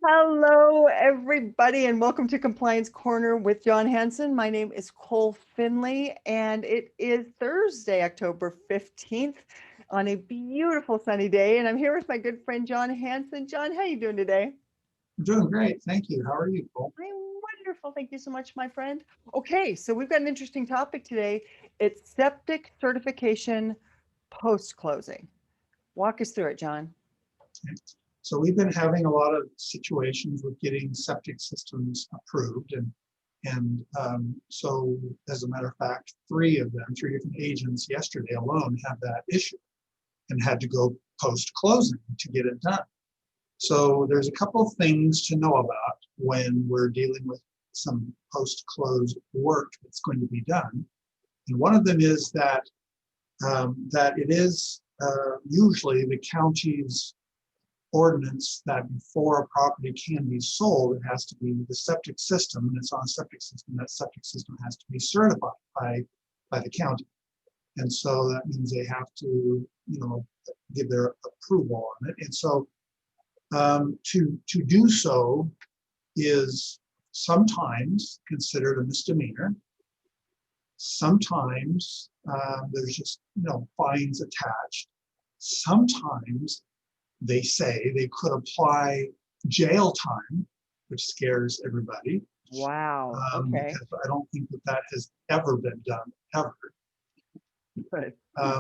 Hello, everybody, and welcome to Compliance Corner with John Hanson. My name is Cole Finley, and it is Thursday, October 15th, on a beautiful sunny day. And I'm here with my good friend, John Hanson. John, how you doing today? I'm doing great. Thank you. How are you, Cole? I'm wonderful. Thank you so much, my friend. Okay, so we've got an interesting topic today. It's septic certification post-closing. Walk us through it, John. So we've been having a lot of situations with getting septic systems approved, so as a matter of fact, three different agents yesterday alone had that issue and had to go post-closing to get it done. So there's a couple of things to know about when we're dealing with some post-close work that's going to be done. And one of them is that it is usually the county's ordinance that before a property can be sold, it has to be the septic system, and it's on a septic system. That septic system has to be certified by the county. And so that means they have to, give their approval on it. And so to do so is sometimes considered a misdemeanor. Sometimes there's just, fines attached. Sometimes they say they could apply jail time, which scares everybody. Wow. Okay. Because I don't think that has ever been done, ever. Good.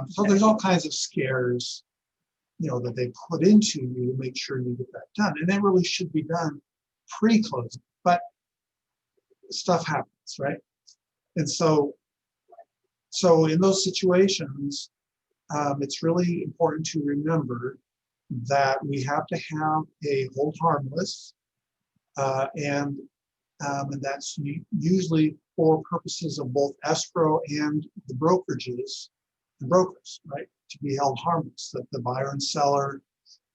So there's all kinds of scares, that they put into you to make sure you get that done. And that really should be done pre-closing, but stuff happens, right? And so in those situations, it's really important to remember that we have to have a hold harmless, and that's usually for purposes of both escrow and the brokers, right? To be held harmless, that the buyer and seller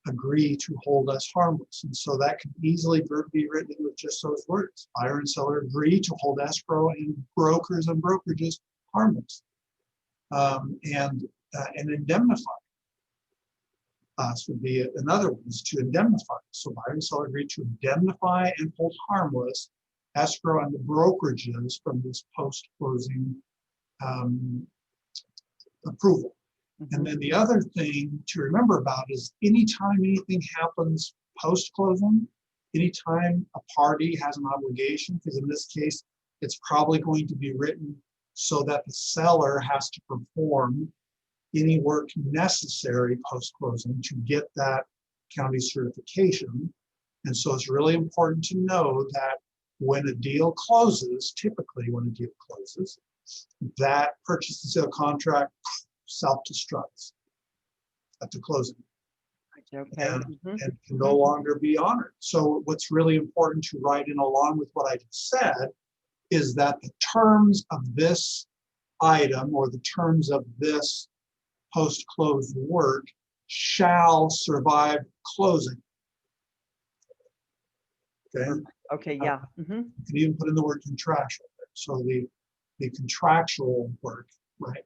agree to hold us harmless. And so that can easily be written with just those words. Buyer and seller agree to hold escrow and brokers and brokerages harmless, and indemnify us would be another one, is to indemnify. So buyer and seller agree to indemnify and hold harmless escrow and the brokerages from this post-closing approval. Mm-hmm. And then the other thing to remember about is anytime anything happens post-closing, anytime a party has an obligation, because in this case, it's probably going to be written so that the seller has to perform any work necessary post-closing to get that county certification. And so it's really important to know that when a deal closes, typically when a deal closes, that purchase and sale contract self-destructs at the closing. Okay. And can no longer be honored. So what's really important to write in along with what I just said is that the terms of this item or the terms of this post-close work shall survive closing. Okay. Okay. Yeah. You can even put in the word contractual. So the contractual work, right,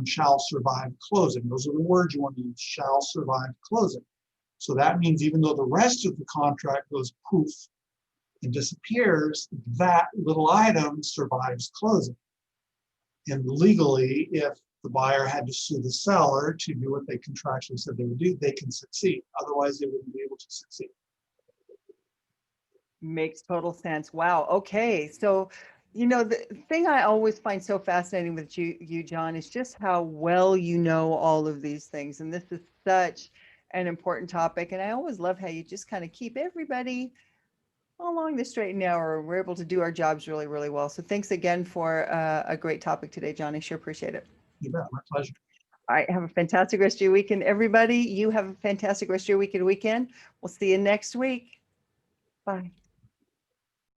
shall survive closing. Those are the words you want to use. Shall survive closing. So that means even though the rest of the contract goes poof and disappears, that little item survives closing. And legally, if the buyer had to sue the seller to do what they contractually said they would do, they can succeed. Otherwise, they wouldn't be able to succeed. Makes total sense. Wow. Okay. So, the thing I always find so fascinating with you, John, is just how well you know all of these things. And this is such an important topic. And I always love how you just kind of keep everybody along the straight and narrow. We're able to do our jobs really, really well. So thanks again for a great topic today, John. I sure appreciate it. You bet. My pleasure. All right. Have a fantastic rest of your weekend, everybody. You have a fantastic rest of your weekend. We'll see you next week. Bye.